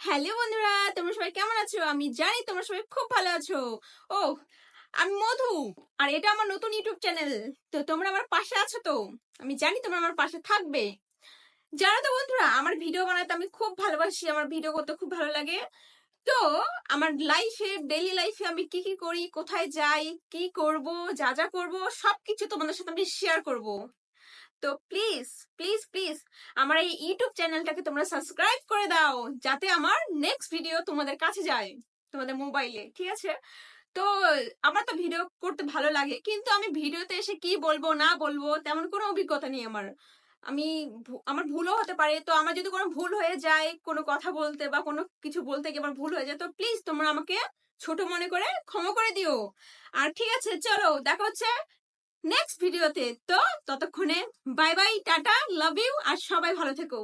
Hello বন্ধুরা, তোমরা সবাই কেমন আছো? আমি জানি তোমরা সবাই খুব ভালো আছো। ও, আমি মধু, আর এটা আমার নতুন ইউটিউব চ্যানেল। তো তোমরা আমার পাশে আছো তো? আমি জানি তোমরা আমার পাশে থাকবে। জানো তো বন্ধুরা, আমার ভিডিও বানাতে আমি খুব ভালোবাসি, আমার ভিডিও করতে খুব ভালো লাগে। তো আমার লাইফে, ডেইলি লাইফে আমি কি কি করি, কোথায় যাই, কি করব, যা যা করব, সবকিছু তোমাদের সাথে আমি শেয়ার করব। তো প্লিজ প্লিজ প্লিজ আমার এই ইউটিউব চ্যানেলটাকে তোমরা সাবস্ক্রাইব করে দাও, যাতে আমার নেক্সট ভিডিও তোমাদের কাছে যায়, তোমাদের মোবাইলে, ঠিক আছে? তো আমার তো ভিডিও করতে ভালো লাগে, কিন্তু আমি ভিডিওতে এসে কি বলবো না বলবো তেমন কোনো অভিজ্ঞতা নেই আমার। আমার ভুলও হতে পারে, তো আমার যদি কোনো ভুল হয়ে যায় কোনো কথা বলতে বা কোনো কিছু বলতে গিয়ে আমার ভুল হয়ে যায়, তো প্লিজ তোমরা আমাকে ছোট মনে করে ক্ষমা করে দিও। আর ঠিক আছে, চলো দেখা হচ্ছে নেক্সট ভিডিওতে। তো ততক্ষণে bye bye, tata, love you, আর সবাই ভালো থেকো।